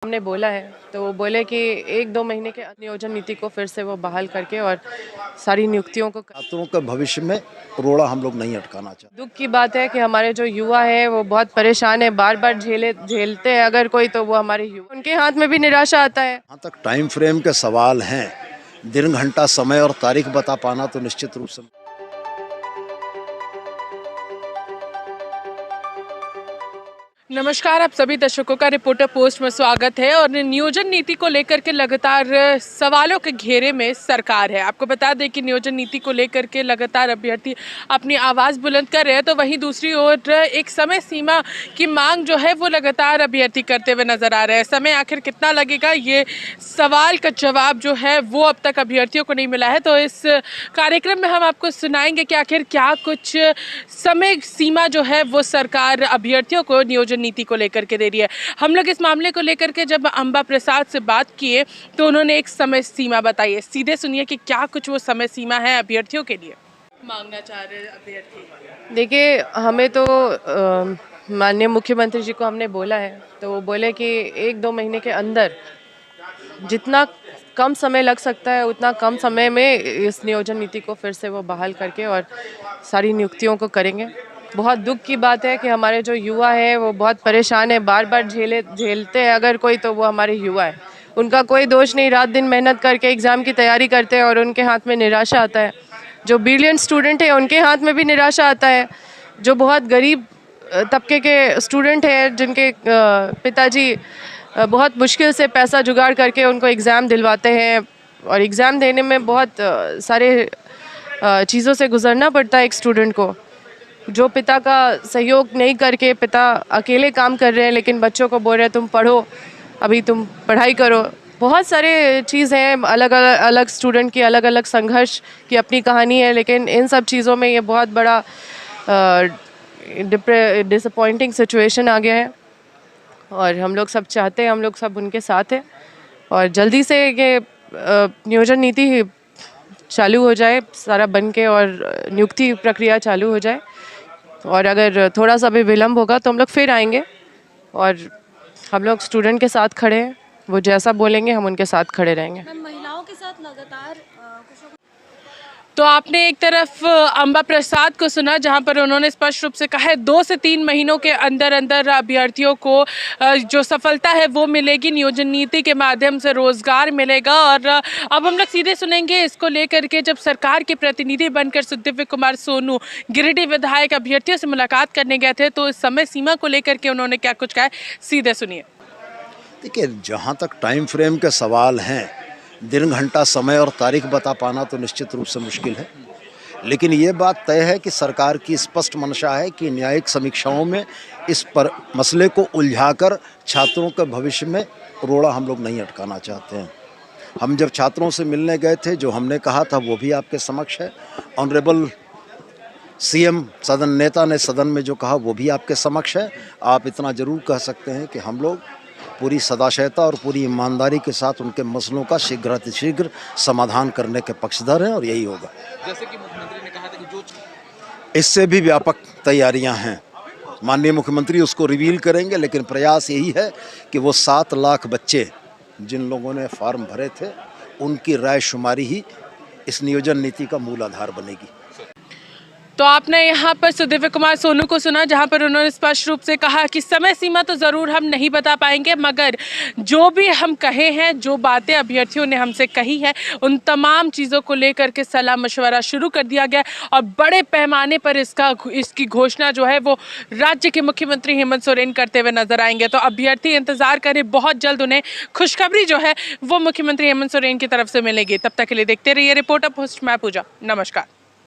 हमने बोला है, तो वो बोले कि 1-2 महीने के नियोजन नीति को फिर से वो बहाल करके और सारी नियुक्तियों को। छात्रों के भविष्य में रोड़ा हम लोग नहीं अटकाना चाहते। दुख की बात है कि हमारे जो युवा है वो बहुत परेशान है, बार बार झेलते हैं अगर कोई, तो वो हमारे युवा, उनके हाथ में भी निराशा आता है। जहाँ तक टाइम फ्रेम के सवाल हैं, दिन घंटा समय और तारीख बता पाना तो निश्चित रूप से। नमस्कार, आप सभी दर्शकों का रिपोर्टर पोस्ट में स्वागत है। और नियोजन नीति को लेकर के लगातार सवालों के घेरे में सरकार है। आपको बता दें कि नियोजन नीति को लेकर के लगातार अभ्यर्थी अपनी आवाज़ बुलंद कर रहे हैं, तो वहीं दूसरी ओर एक समय सीमा की मांग जो है वो लगातार अभ्यर्थी करते हुए नजर आ रहे हैं। समय आखिर कितना लगेगा, ये सवाल का जवाब जो है वो अब तक अभ्यर्थियों को नहीं मिला है। तो इस कार्यक्रम में हम आपको सुनाएंगे कि आखिर क्या कुछ समय सीमा जो है वो सरकार अभ्यर्थियों को नियोजन नीति को लेकर के दे रही है। हम लोग इस मामले को लेकर के जब अंबा प्रसाद से बात किए तो उन्होंने एक समय सीमा बताई है। सीधे सुनिए कि क्या कुछ वो समय सीमा है अभ्यर्थियों के लिए मांगना चाह रहे अभ्यर्थी। देखिए, हमें तो माननीय मुख्यमंत्री जी को हमने बोला है, तो वो बोले कि 1-2 महीने के अंदर जितना कम समय लग सकता है उतना कम समय में इस नियोजन नीति को फिर से वो बहाल करके और सारी नियुक्तियों को करेंगे। बहुत दुख की बात है कि हमारे जो युवा है वो बहुत परेशान है, बार बार झेलते हैं अगर कोई, तो वो हमारे युवा है। उनका कोई दोष नहीं, रात दिन मेहनत करके एग्ज़ाम की तैयारी करते हैं और उनके हाथ में निराशा आता है। जो ब्रिलियंट स्टूडेंट है उनके हाथ में भी निराशा आता है। जो बहुत गरीब तबके के स्टूडेंट हैं, जिनके पिताजी बहुत मुश्किल से पैसा जुगाड़ करके उनको एग्ज़ाम दिलवाते हैं और एग्ज़ाम देने में बहुत सारे चीज़ों से गुजरना पड़ता है एक स्टूडेंट को। जो पिता का सहयोग नहीं करके, पिता अकेले काम कर रहे हैं लेकिन बच्चों को बोल रहे हैं तुम पढ़ो, अभी तुम पढ़ाई करो। बहुत सारे चीज़ हैं, अलग स्टूडेंट की अलग अलग संघर्ष की अपनी कहानी है, लेकिन इन सब चीज़ों में ये बहुत बड़ा डिसअपॉइंटिंग सिचुएशन आ गया है और हम लोग सब चाहते हैं, हम लोग सब उनके साथ हैं और जल्दी से ये नियोजन नीति चालू हो जाए सारा बन के और नियुक्ति प्रक्रिया चालू हो जाए। और अगर थोड़ा सा भी विलम्ब होगा तो हम लोग फिर आएंगे और हम लोग स्टूडेंट के साथ खड़े हैं, वो जैसा बोलेंगे हम उनके साथ खड़े रहेंगे। महिलाओं के साथ लगातार तो आपने एक तरफ अंबा प्रसाद को सुना, जहां पर उन्होंने स्पष्ट रूप से कहा है 2 से 3 महीनों के अंदर अंदर अभ्यर्थियों को जो सफलता है वो मिलेगी, नियोजन नीति के माध्यम से रोजगार मिलेगा। और अब हम लोग सीधे सुनेंगे इसको लेकर के जब सरकार के प्रतिनिधि बनकर सुदिव्य कुमार सोनू गिरिडीह विधायक अभ्यर्थियों से मुलाकात करने गए थे, तो इस समय सीमा को लेकर के उन्होंने क्या कुछ कहा है, सीधे सुनिए। देखिए, जहाँ तक टाइम फ्रेम के सवाल हैं, दिन घंटा समय और तारीख बता पाना तो निश्चित रूप से मुश्किल है, लेकिन ये बात तय है कि सरकार की स्पष्ट मंशा है कि न्यायिक समीक्षाओं में इस पर मसले को उलझाकर छात्रों के भविष्य में रोड़ा हम लोग नहीं अटकाना चाहते हैं। हम जब छात्रों से मिलने गए थे, जो हमने कहा था वो भी आपके समक्ष है। ऑनरेबल सीएम सदन नेता ने सदन में जो कहा वो भी आपके समक्ष है। आप इतना ज़रूर कह सकते हैं कि हम लोग पूरी सदाशयता और पूरी ईमानदारी के साथ उनके मसलों का शीघ्र समाधान करने के पक्षधर हैं और यही होगा। जैसे कि मुख्यमंत्री ने कहा था कि जो इससे भी व्यापक तैयारियां हैं, माननीय मुख्यमंत्री उसको रिवील करेंगे, लेकिन प्रयास यही है कि वो 7 लाख बच्चे जिन लोगों ने फॉर्म भरे थे उनकी राय शुमारी ही इस नियोजन नीति का मूल आधार बनेगी। तो आपने यहाँ पर सुदिव्य कुमार सोनू को सुना, जहाँ पर उन्होंने स्पष्ट रूप से कहा कि समय सीमा तो ज़रूर हम नहीं बता पाएंगे, मगर जो भी हम कहे हैं, जो बातें अभ्यर्थियों ने हमसे कही है, उन तमाम चीज़ों को लेकर के सलाह मशवरा शुरू कर दिया गया और बड़े पैमाने पर इसकी घोषणा जो है वो राज्य के मुख्यमंत्री हेमंत सोरेन करते हुए नजर आएंगे। तो अभ्यर्थी इंतजार करें, बहुत जल्द उन्हें खुशखबरी जो है वो मुख्यमंत्री हेमंत सोरेन की तरफ से मिलेगी। तब तक के लिए देखते रहिए रिपोर्टर पोस्ट, मैं पूजा। नमस्कार।